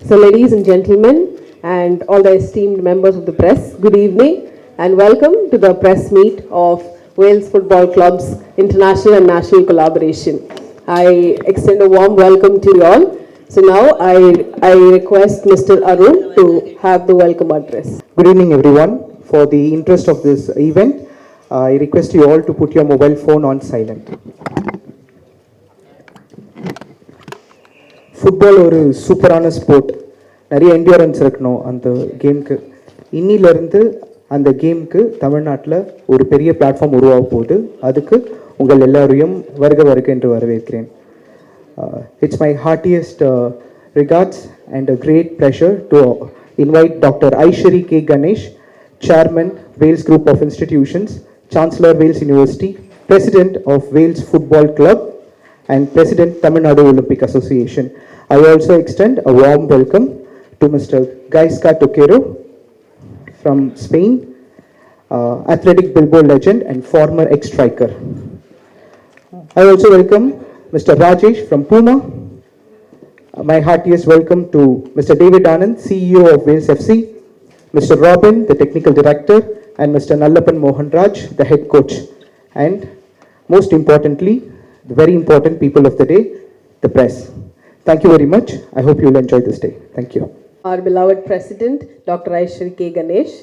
So, ladies and gentlemen, and all the esteemed members of the press, good evening and welcome to the press meet of Wales Football Club's international and national collaboration. I extend a warm welcome to you all. So now I request Mr. Arun to have the welcome address. Good evening, everyone. For the interest of this event, I request you all to put your mobile phone on silent. Football ஒரு சூப்பரான sport. நிறைய endurance இருக்கணும் அந்த கேமுக்கு. இன்னிலிருந்து அந்த கேமுக்கு தமிழ்நாட்டில் ஒரு பெரிய பிளாட்ஃபார்ம் உருவாக போகுது. அதுக்கு உங்கள் எல்லாரையும் வருக என்று வரவேற்கிறேன். It's my heartiest regards and a great pleasure to invite Dr. Aishari K. Ganesh, Chairman, Wales Group of Institutions, Chancellor, Wales University, President of Wales Football Club, and President, Tamil Nadu Olympic Association. I also extend a warm welcome to Mr. Gaisca Toquero from Spain, athletic billboard legend and former ex-striker. I also welcome Mr. Rajesh from Puma. My heartiest welcome to Mr. David Anand, CEO of Wales FC, Mr. Robin, the Technical Director, and Mr. Nallappan Mohan Raj, the Head Coach. And most importantly, the very important people of the day, the press. Thank you very much. I hope you will enjoy this day. Thank you. Our beloved President, Dr. Aishari K. Ganesh,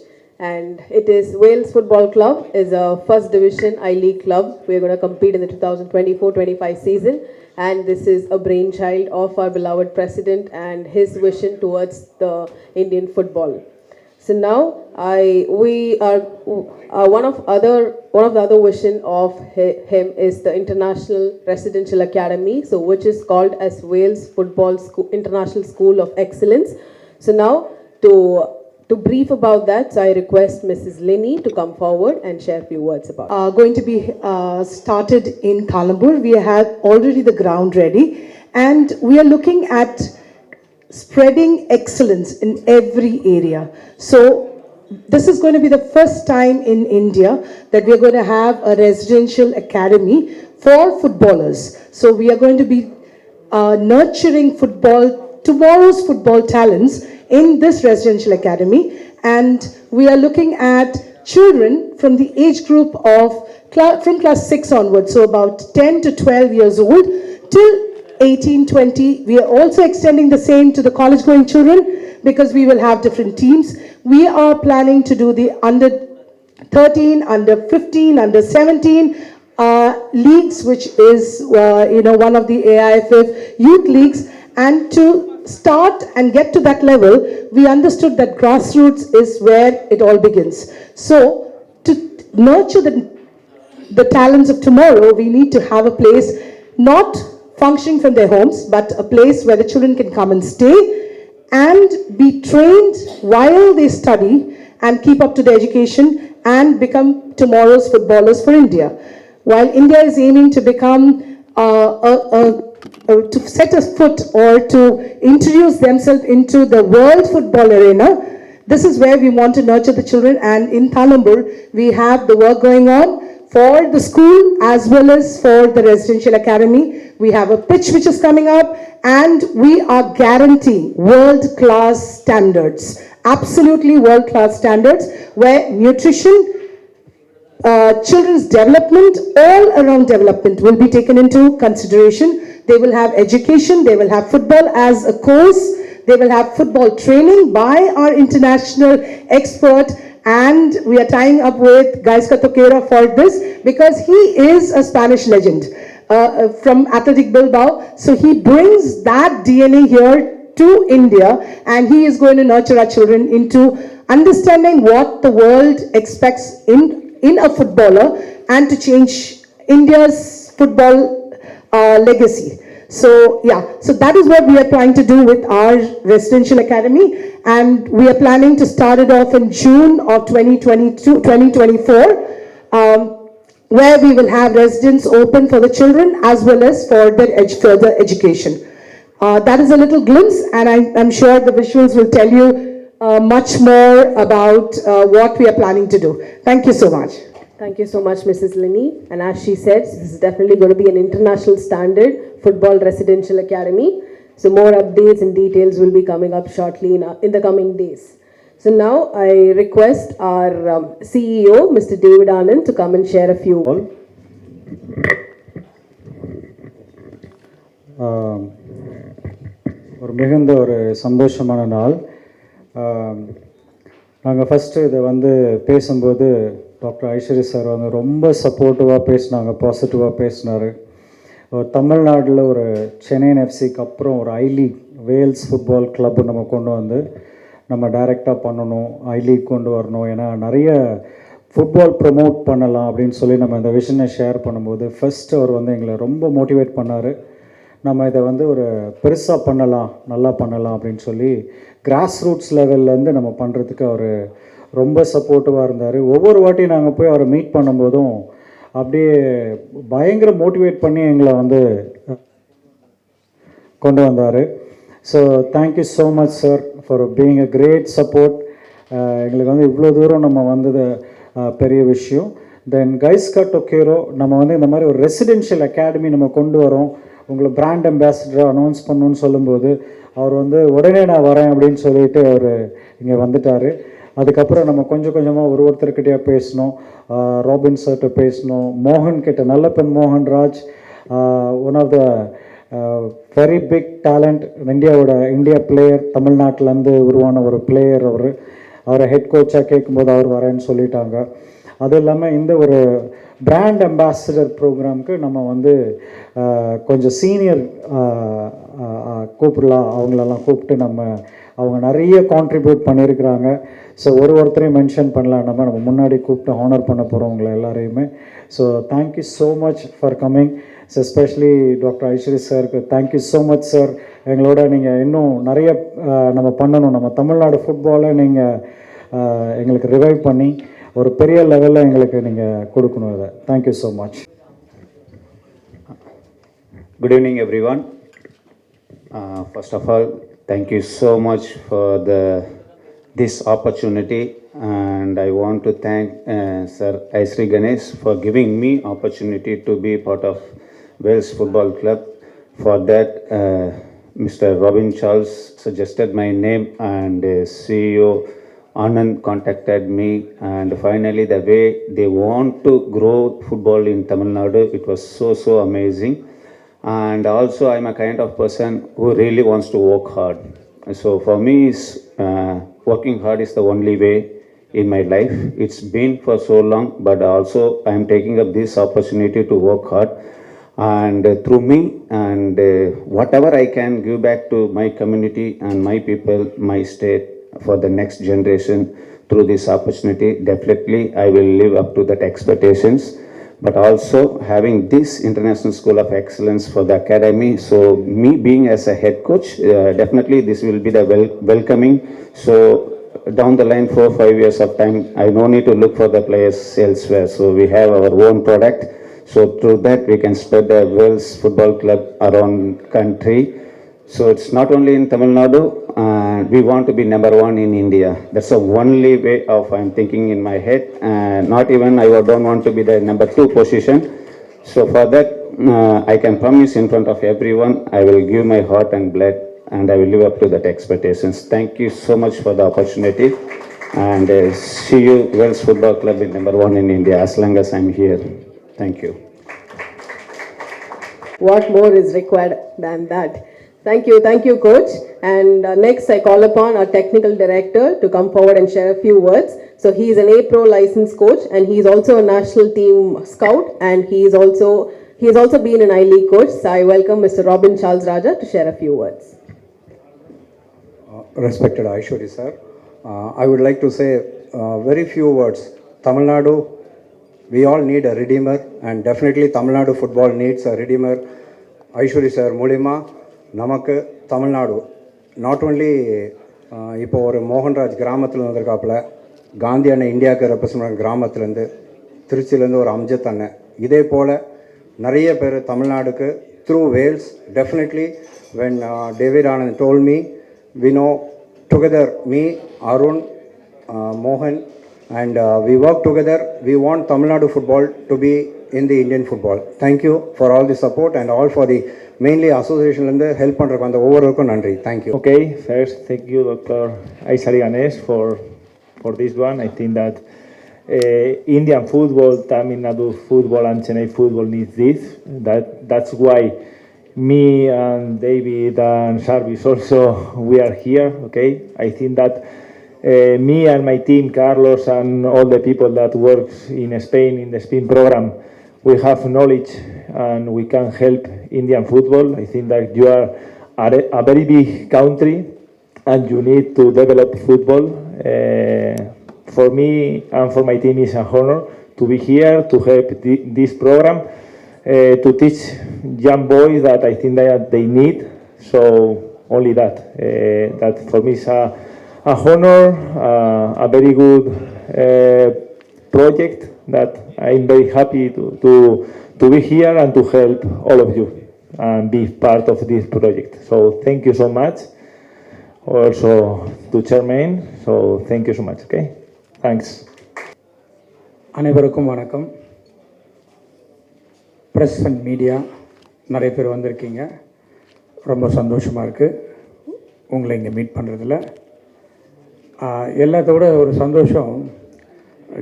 and it is Wales Football Club is a first division I-League club. We are going to compete in the 2024-25 season, and this is a brainchild of our beloved President and his vision towards the Indian football. So now one of the other vision of him is the International Residential Academy, so which is called as Wales Football School, International School of Excellence. So now to brief about that, so I request Mrs. Linny to come forward and share a few words about it. Going to be started in Kalambur. We have already the ground ready, and we are looking at spreading excellence in every area. So this is going to be the first time in India that we are going to have a residential academy for footballers. So we are going to be nurturing tomorrow's football talents in this residential academy, and we are looking at children from the age group of from class 6 onwards, so about 10 to 12 years old till 18-20. We are also extending the same to the college going children because we will have different teams. We are planning to do the under 13, under 15, under 17 leagues, which is one of the AIFF youth leagues. And to start and get to that level, we understood that grassroots is where it all begins. So to nurture the talents of tomorrow, we need to have a place not functioning from their homes, but a place where the children can come and stay and be trained while they study and keep up to the education and become tomorrow's footballers for India. While India is aiming to become to set a foot or to introduce themselves into the world football arena, this is where we want to nurture the children. And in Kalambur, we have the work going on for the school as well as for the residential academy. We have a pitch which is coming up, and we are guaranteeing world-class standards, absolutely world-class standards, where nutrition, children's development, all around development will be taken into consideration. They will have education, they will have football as a course, they will have football training by our international expert, and we are tying up with Gaisca Toquero for this because he is a Spanish legend from Athletic Bilbao. So he brings that DNA here to India, and he is going to nurture our children into understanding what the world expects in a footballer and to change India's football legacy. So yeah, so that is what we are trying to do with our residential academy, and we are planning to start it off in June of 2024, where we will have residence open for the children as well as for their further education. That is a little glimpse, and I'm sure the visuals will tell you much more about what we are planning to do. Thank you so much. Thank you so much, Mrs. Linny. And as she said, this is definitely going to be an international standard football residential academy. So more updates and details will be coming up shortly in the coming days. So now I request our CEO, Mr. David Anand, to come and share a few. ஒரு மிகுந்த ஒரு சந்தோஷமான நாள். நாங்கள் first இதை வந்து பேசும்போது doctor Aishwarya sir வந்து ரொம்ப சப்போர்ட்டிவாக பேசினாங்க, பாசிட்டிவாக பேசினார். தமிழ்நாட்டில் ஒரு சென்னையின் எஃப்சிக்கு அப்புறம் ஒரு ஐ லீக் வேல்ஸ் ஃபுட்பால் கிளப்பு நம்ம கொண்டு வந்து நம்ம டைரெக்டாக பண்ணணும், ஐ லீக் கொண்டு வரணும், ஏன்னா நிறைய ஃபுட்பால் ப்ரமோட் பண்ணலாம் அப்படின்னு சொல்லி நம்ம இந்த விஷனை ஷேர் பண்ணும்போது ஃபஸ்ட்டு அவர் வந்து எங்களை ரொம்ப மோட்டிவேட் பண்ணார். நம்ம இதை வந்து ஒரு பெருசாக பண்ணலாம், நல்லா பண்ணலாம் அப்படின்னு சொல்லி கிராஸ் ரூட்ஸ் லெவல்லேருந்து நம்ம பண்ணுறதுக்கு அவர் ரொம்ப சப்போர்ட்டிவாக இருந்தார். ஒவ்வொரு வாட்டியும் நாங்கள் போய் அவரை மீட் பண்ணும்போதும் அப்படியே பயங்கர மோட்டிவேட் பண்ணி எங்களை வந்து கொண்டு வந்தார். So thank you so much sir for being a great support. எங்களுக்கு வந்து இவ்வளோ தூரம் நம்ம வந்தது பெரிய விஷயம். தென் கைஸ்கா டொக்கேரோ நம்ம வந்து இந்த மாதிரி ஒரு ரெசிடென்ஷியல் அகாடமி நம்ம கொண்டு வரோம், உங்களை பிராண்ட் அம்பாசிடராக அனௌன்ஸ் பண்ணணுன்னு சொல்லும்போது அவர் வந்து உடனே நான் வரேன் அப்படின்னு சொல்லிட்டு அவர் இங்கே வந்துட்டார். அதுக்கப்புறம் நம்ம கொஞ்சம் கொஞ்சமாக ஒருத்தர்கிட்டயே பேசணும். ராபின் சார்கிட்ட பேசணும், மோகன் கிட்ட, நல்லப்பன் மோகன் Raj, one of the very big talent, India player, தமிழ்நாட்டிலேருந்து உருவான ஒரு பிளேயர். அவரை ஹெட் கோச்சாக கேட்கும்போது அவர் வரேன்னு சொல்லிட்டாங்க. அதுவும் இல்லாமல் இந்த ஒரு பிராண்ட் அம்பாசிடர் ப்ரோக்ராமுக்கு நம்ம வந்து கொஞ்சம் சீனியர் கூப்பிடலாம், அவங்களெல்லாம் கூப்பிட்டு அவங்க நிறைய கான்ட்ரிபியூட் பண்ணியிருக்கிறாங்க. ஸோ ஒருத்தரையும் மென்ஷன் பண்ணலாம், நம்ம முன்னாடி கூப்பிட்டு ஹானர் பண்ண போகிறவங்கள எல்லாரையுமே. So thank you so much for coming. So especially doctor Aishwarya சாருக்கு தேங்க்யூ ஸோ மச் சார். எங்களோட நீங்கள் இன்னும் நிறைய நம்ம பண்ணணும், நம்ம தமிழ்நாடு ஃபுட்பாலை நீங்கள் எங்களுக்கு ரிவைவ் பண்ணி ஒரு பெரிய லெவலில் எங்களுக்கு நீங்கள் கொடுக்கணும். அதை thank you so much. Good evening, everyone. First of all, thank you so much for this opportunity, and I want to thank Sir Aisri Ganesh for giving me opportunity to be part of Wales Football Club. For that, Mr. Robin Charles suggested my name, and CEO Anand contacted me, and finally the way they want to grow football in Tamil Nadu, it was so amazing. And also I'm a kind of person who really wants to work hard. So for me, working hard is the only way in my life. It's been for so long, but also I'm taking up this opportunity to work hard, and through me, and whatever I can give back to my community and my people, my state, for the next generation through this opportunity, definitely I will live up to that expectations. But also having this International School of Excellence for the academy, so me being as a head coach, definitely this will be the welcoming. So down the line 4-5 years of time, I no need to look for the players elsewhere. So we have our own product. So through that we can spread the Wales Football Club around country. So it's not only in Tamil Nadu, we want to be number one in India. That's the only way of I'm thinking in my head. Not even I don't want to be the number 2 position. So for that, I can promise in front of everyone, I will give my heart and blood, and I will live up to that expectations. Thank you so much for the opportunity, and see you Wales Football Club in number 1 in India as long as I'm here. Thank you. What more is required than that? Thank you, coach. And next I call upon our technical director to come forward and share a few words. So he is an A-Pro licensed coach, and he is also a national team scout, and he has also been an I-League coach. So I welcome Mr. Robin Charles Raja to share a few words. Respected Aishwarya sir, I would like to say very few words. Tamil Nadu, we all need a redeemer, and definitely Tamil Nadu football needs a redeemer. Aishwarya sir மூலிமா நமக்கு Tamil Nadu not only இப்போ ஒரு மோகன்ராஜ் கிராமத்தில் வந்திருக்காப்புல, காந்தி அண்ணன் இந்தியாவுக்கு represent கிராமத்துலேருந்து, திருச்சியிலேருந்து ஒரு அம்ஜத் அண்ணன், இதே போல் நிறைய பேர் தமிழ்நாடுக்கு through Wales. Definitely when David Anand told me, we know together, me, Arun, மோகன், and we work together. we want Tamil Nadu football to be in the Indian football. Thank you for all the support and all for the mainly association and the help பண்றதுக்கு அந்த ஒவ்வொருவருக்கும் நன்றி. Thank you. Okay, first, thank you, Dr. Aishari Ganesh, for this one. I think that Indian football, Tamil Nadu football, and Chennai football needs this. That's why me and David and Sharvis also we are here. Okay, I think that me and my team, Carlos, and all the people that work in Spain in the Spain program, we have knowledge and we can help Indian football. I think that you are a very big country and you need to develop football. For me and for my team, it's an honor to be here to help this program, to teach young boys that I think that they need. So only that. That for me is a honor, a very good project that I'm very happy to be here and to help all of you and be part of this project. So thank you so much. Also to Chairman. So thank you so much. Okay. Thanks. அனைவருக்கும் வணக்கம். Press and media நிறைய பேர் வந்திருக்கீங்க. ரொம்ப சந்தோஷமாக இருக்குது உங்களை இங்கே மீட் பண்ணுறதுல. எல்லாத்தோட ஒரு சந்தோஷம்,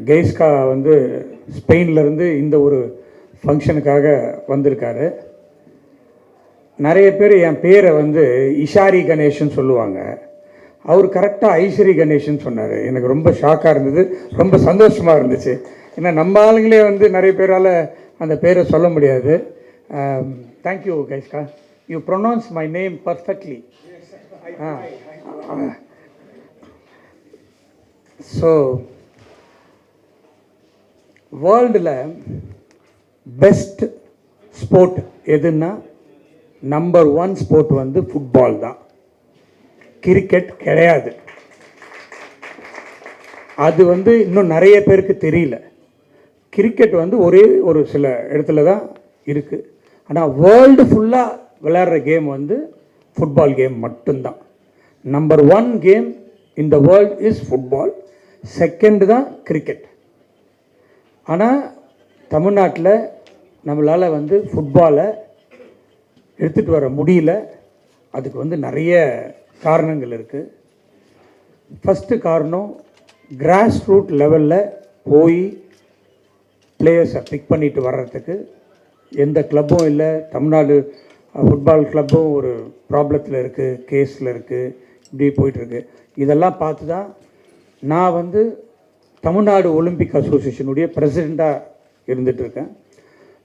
கெய்ஸ்கா வந்து ஸ்பெயின்லேருந்து இந்த ஒரு ஃபங்க்ஷனுக்காக வந்திருக்காரு. நிறைய பேர் என் பேரை வந்து இஷாரி கணேஷ்னு சொல்லுவாங்க. அவர் கரெக்டாக ஐஸ்வரி கணேஷ்னு சொன்னார். எனக்கு ரொம்ப ஷாக்காக இருந்தது, ரொம்ப சந்தோஷமாக இருந்துச்சு. ஏன்னா நம்ம ஆளுங்களே வந்து நிறைய பேரால் அந்த பேரை சொல்ல முடியாது. தேங்க்யூ கைஸ்கா, you pronounce my name perfectly. So வேர்ல்டில் பெஸ்ட் ஸ்போர்ட் எதுன்னா நம்பர் 1 ஸ்போர்ட் வந்து ஃபுட்பால் தான். கிரிக்கெட் கிடையாது. அது வந்து இன்னும் நிறைய பேருக்கு தெரியல. கிரிக்கெட் வந்து ஒரே ஒரு சில இடத்துல தான் இருக்குது. ஆனால் வேர்ல்டு ஃபுல்லாக விளையாடுற கேம் வந்து ஃபுட்பால் கேம் மட்டும்தான். Number 1 game in the world is football. Second தான் கிரிக்கெட். ஆனால் தமிழ்நாட்டில் நம்மளால் வந்து ஃபுட்பாலை எடுத்துகிட்டு வர முடியல. அதுக்கு வந்து நிறைய காரணங்கள் இருக்குது. ஃபஸ்ட்டு காரணம், கிராஸ் ரூட் லெவலில் போய் பிளேயர்ஸை பிக் பண்ணிட்டு வர்றதுக்கு எந்த கிளப்பும் இல்லை. தமிழ்நாடு ஃபுட்பால் கிளப்பும் ஒரு ப்ராப்ளத்தில் இருக்குது, கேஸில் இருக்குது, இப்படி போயிட்டுருக்கு. இதெல்லாம் பார்த்து தான் நான் வந்து தமிழ்நாடு ஒலிம்பிக் அசோசியேஷனுடைய பிரசிடெண்ட்டாக இருந்துகிட்ருக்கேன்.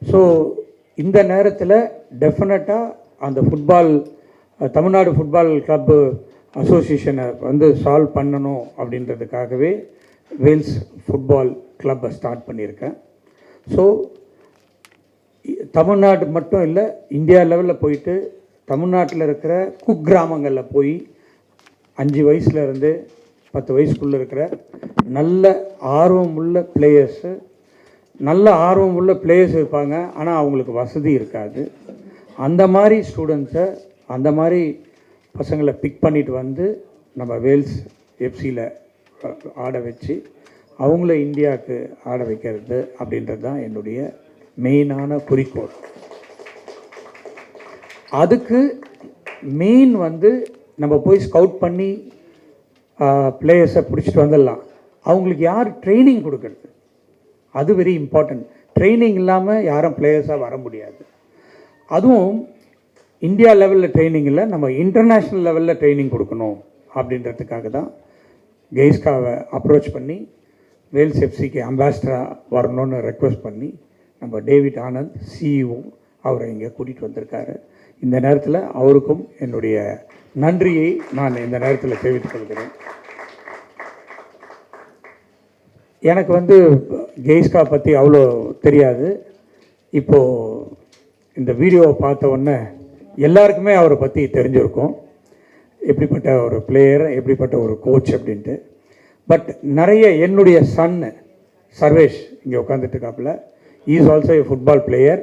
ஸோ இந்த நேரத்தில் டெஃபினட்டாக அந்த ஃபுட்பால் தமிழ்நாடு ஃபுட்பால் கிளப்பு அசோசியேஷனை வந்து சால்வ் பண்ணணும் அப்படின்றதுக்காகவே வேல்ஸ் ஃபுட்பால் கிளப்பை ஸ்டார்ட் பண்ணியிருக்கேன். ஸோ தமிழ்நாடு மட்டும் இல்லை, இந்தியா லெவலில் போயிட்டு தமிழ்நாட்டில் இருக்கிற குக்கிராமங்களில் போய் 5 வயசுலேருந்து 10 வயசுக்குள்ளே இருக்கிற நல்ல ஆர்வமுள்ள பிளேயர்ஸு, நல்ல ஆர்வமுள்ள பிளேயர்ஸ் இருப்பாங்க, ஆனால் அவங்களுக்கு வசதி இருக்காது. அந்த மாதிரி ஸ்டூடெண்ட்ஸை, அந்த மாதிரி பசங்களை பிக் பண்ணிட்டு வந்து நம்ம வேல்ஸ் எஃப்சியில் ஆட வச்சு அவங்கள இந்தியாவுக்கு ஆட வைக்கிறது அப்படின்றது தான் என்னுடைய மெயினான குறிக்கோள். அதுக்கு மெயின் வந்து நம்ம போய் ஸ்கவுட் பண்ணி பிளேயர்ஸை பிடிச்சிட்டு வந்துடலாம். அவங்களுக்கு யார் ட்ரைனிங் கொடுக்கறது, அது வெரி இம்பார்ட்டண்ட். ட்ரைனிங் இல்லாமல் யாரும் பிளேயர்ஸாக வர முடியாது. அதுவும் இந்தியா லெவலில் ட்ரைனிங் இல்லை, நம்ம இன்டர்நேஷ்னல் லெவலில் ட்ரைனிங் கொடுக்கணும் அப்படின்றதுக்காக தான் கெய்ஸ்காவை அப்ரோச் பண்ணி வேல்ஸ் எஃப்சிக்கு அம்பாசிடராக வரணும்னு ரெக்வஸ்ட் பண்ணி நம்ம டேவிட் ஆனந்த் சிஇஓ அவரை இங்கே கூட்டிகிட்டு வந்திருக்காரு. இந்த நேரத்தில் அவருக்கும் என்னுடைய நன்றியை நான் இந்த நேரத்தில் தெரிவித்துக் கொள்கிறேன். எனக்கு வந்து கெய்ஸ்கா பற்றி அவ்வளோ தெரியாது. இப்போது இந்த வீடியோவை பார்த்த உடனே எல்லாருக்குமே அவரை பற்றி தெரிஞ்சிருக்கும், எப்படிப்பட்ட ஒரு பிளேயர், எப்படிப்பட்ட ஒரு கோச் அப்படின்ட்டு. பட் நிறைய என்னுடைய சன்னு சர்வேஷ் இங்கே உட்காந்துட்டு இருக்காப்புல, is also a football player.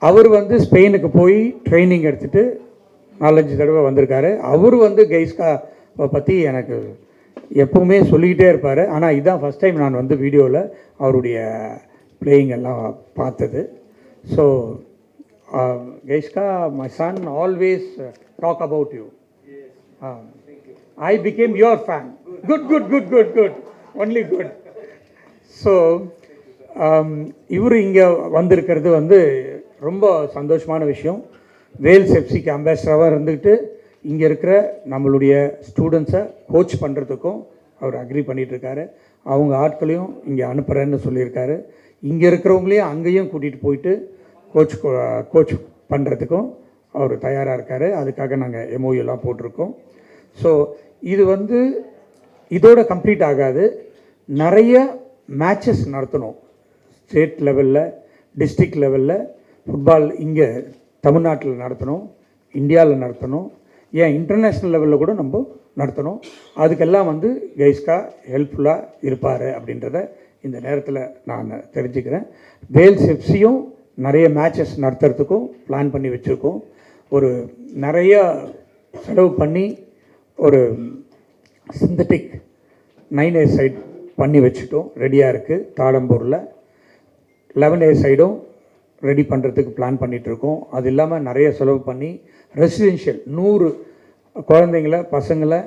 அவர் வந்து ஸ்பெயினுக்கு போய் ட்ரைனிங் எடுத்துகிட்டு 4-5 தடவை வந்திருக்காரு. அவர் வந்து கெய்ஸ்காவை பற்றி எனக்கு எப்பவுமே சொல்லிக்கிட்டே இருப்பார். ஆனால் இதுதான் ஃபஸ்ட் டைம் நான் வந்து வீடியோவில் அவருடைய பிளேயிங் எல்லாம் பார்த்தது. So Geishka, my son always talk about you. I became your fan. Good. Only good. So இவர் இங்கே வந்திருக்கிறது வந்து ரொம்ப சந்தோஷமான விஷயம். வேல்ஸ் எஃப்சிக்கு அம்பாசிடராக இருந்துக்கிட்டு இங்கே இருக்கிற நம்மளுடைய ஸ்டூடெண்ட்ஸை கோச் பண்ணுறதுக்கும் அவர் அக்ரி பண்ணிகிட்ருக்காரு. அவங்க ஆட்களையும் இங்கே அனுப்புகிறேன்னு சொல்லியிருக்காரு. இங்கே இருக்கிறவங்களையும் அங்கேயும் கூட்டிகிட்டு போயிட்டு கோச் பண்ணுறதுக்கும் அவர் தயாராக இருக்கார். அதுக்காக நாங்கள் எம்ஓயூலாம் போட்டிருக்கோம். ஸோ இது வந்து இதோட கம்ப்ளீட் ஆகாது. நிறைய மேட்சஸ் நடத்தணும். ஸ்டேட் லெவலில், டிஸ்ட்ரிக்ட் லெவலில் ஃபுட்பால் இங்கே தமிழ்நாட்டில் நடத்தணும், இந்தியாவில் நடத்தணும், ஏன் இன்டர்நேஷ்னல் லெவலில் கூட நம்ம நடத்தணும். அதுக்கெல்லாம் வந்து கெய்ஸ்கா ஹெல்ப்ஃபுல்லாக இருப்பார் அப்படின்றத இந்த நேரத்தில் நான் தெரிஞ்சுக்கிறேன். வேல்ஸ் எஃப்சியும் நிறைய மேட்சஸ் நடத்துறதுக்கும் பிளான் பண்ணி வச்சுருக்கோம். ஒரு நிறைய செலவு பண்ணி ஒரு சிந்தட்டிக் 9A சைட் பண்ணி வச்சுட்டோம், ரெடியாக இருக்குது. தாளம்பூரில் 11A சைடும் ரெடி பண்ணுறதுக்கு பிளான் பண்ணிகிட்ருக்கோம். அது இல்லாமல் நிறைய செலவு பண்ணி ரெசிடென்ஷியல் 100 குழந்தைங்கள பசங்களை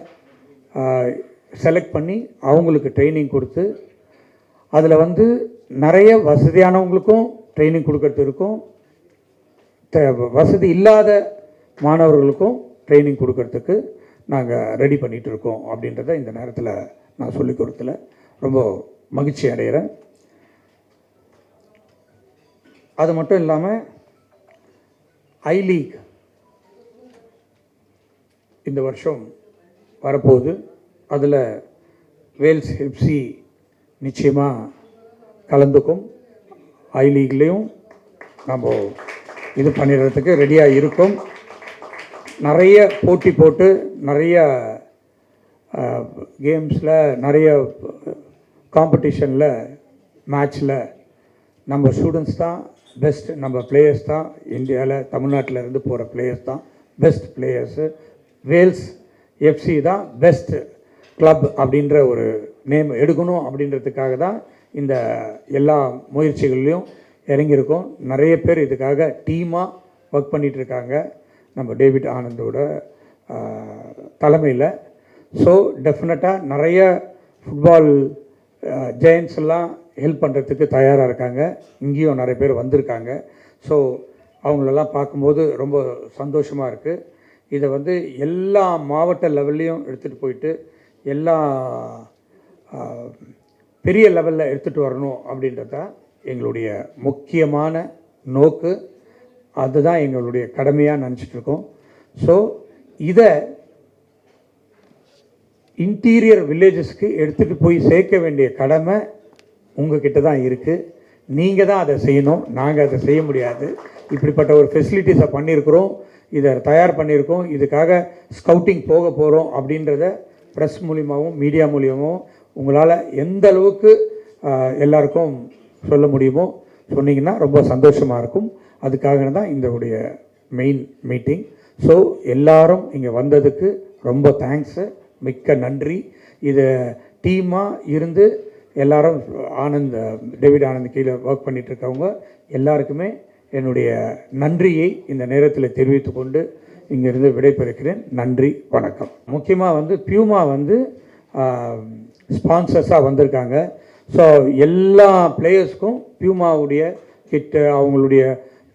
செலக்ட் பண்ணி அவங்களுக்கு ட்ரைனிங் கொடுத்து அதில் வந்து நிறைய வசதியானவங்களுக்கும் ட்ரைனிங் கொடுக்கறது இருக்கும், வசதி இல்லாத மாணவர்களுக்கும் ட்ரைனிங் கொடுக்கறதுக்கு நாங்கள் ரெடி பண்ணிகிட்ருக்கோம் அப்படின்றத இந்த நேரத்தில் நான் சொல்லிக் கொடுத்துல ரொம்ப மகிழ்ச்சி அடைகிறேன். அது மட்டும் இல்லாமல் ஐ லீக் இந்த வருஷம் வரப்போகுது. அதில் வேல்ஸ் எஃப்சி நிச்சயமாக கலந்துக்கும். ஐ லீக்லேயும் நம்ம இது பண்ணிடுறதுக்கு ரெடியாக இருக்கும். நிறைய போட்டி போட்டு நிறைய கேம்ஸில், நிறைய காம்படிஷனில், மேட்ச்சில் நம்ம ஸ்டூடெண்ட்ஸ் தான் பெஸ்ட், நம்ம பிளேயர்ஸ் தான் இந்தியாவில், தமிழ்நாட்டில் இருந்து போகிற பிளேயர்ஸ் தான் பெஸ்ட் பிளேயர்ஸு. வேல்ஸ் எஃப்சி தான் பெஸ்ட் கிளப் அப்படின்ற ஒரு நேம் எடுக்கணும் அப்படின்றதுக்காக தான் இந்த எல்லா முயற்சிகள்லையும் இறங்கியிருக்கோம். நிறைய பேர் இதுக்காக டீமாக ஒர்க் பண்ணிகிட்ருக்காங்க நம்ம டேவிட் ஆனந்தோட தலைமையில். ஸோ டெஃபினட்டாக நிறைய ஃபுட்பால் ஜெயன்ஸ் எல்லாம் ஹெல்ப் பண்ணுறதுக்கு தயாராக இருக்காங்க. இங்கேயும் நிறைய பேர் வந்திருக்காங்க. ஸோ அவங்களெல்லாம் பார்க்கும்போது ரொம்ப சந்தோஷமாக இருக்குது. இதை வந்து எல்லா மாவட்ட லெவல்லையும் எடுத்துகிட்டு போயிட்டு எல்லா பெரிய லெவலில் எடுத்துகிட்டு வரணும் அப்படின்றது தான் எங்களுடைய முக்கியமான நோக்கு. அதுதான் எங்களுடைய கடமையாக நினச்சிட்ருக்கோம். ஸோ இதை இன்டீரியர் வில்லேஜஸ்க்கு எடுத்துகிட்டு போய் சேர்க்க வேண்டிய கடமை உங்ககிட்ட தான் இருக்குது. நீங்கள் தான் அதை செய்யணும், நாங்கள் அதை செய்ய முடியாது. இப்படிப்பட்ட ஒரு ஃபெசிலிட்டிஸை பண்ணியிருக்கிறோம், இதை தயார் பண்ணியிருக்கோம், இதுக்காக ஸ்கவுட்டிங் போக போகிறோம் அப்படின்றத ப்ரெஸ் மூலியமாகவும் மீடியா மூலியமாகவும் உங்களால் எந்த அளவுக்கு எல்லாருக்கும் சொல்ல முடியுமோ சொன்னீங்கன்னா ரொம்ப சந்தோஷமாக இருக்கும். அதுக்காக தான் இந்த உடைய மெயின் மீட்டிங். ஸோ எல்லாரும் இங்கே வந்ததுக்கு ரொம்ப தேங்க்ஸு, மிக்க நன்றி. இதை டீமாக இருந்து எல்லாரும் டேவிட் ஆனந்த் கீழே ஒர்க் பண்ணிகிட்ருக்கவங்க எல்லாருக்குமே என்னுடைய நன்றியை இந்த நேரத்தில் தெரிவித்து கொண்டு இங்கேருந்து விடைபெறுகிறேன். நன்றி, வணக்கம். முக்கியமாக வந்து பியூமா வந்து ஸ்பான்சர்ஸாக வந்திருக்காங்க. ஸோ எல்லா பிளேயர்ஸ்க்கும் பியூமாவுடைய கிட்டு, அவங்களுடைய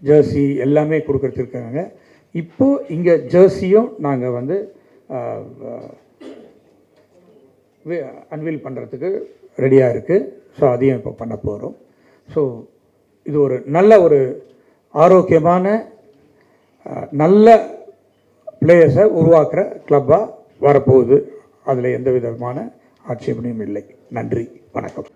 ஜெர்சி எல்லாமே கொடுக்குறதுருக்காங்க. இப்போது இங்கே ஜெர்சியும் நாங்கள் வந்து அன்வீல் பண்ணுறதுக்கு ரெடியாக இருக்குது. ஸோ அதையும் இப்போ பண்ண போகிறோம். ஸோ இது ஒரு நல்ல ஒரு ஆரோக்கியமான நல்ல பிளேயர்ஸை உருவாக்குற கிளப்பாக வரப்போகுது. அதில் எந்த விதமான ஆட்சேபனையும் இல்லை. நன்றி, வணக்கம்.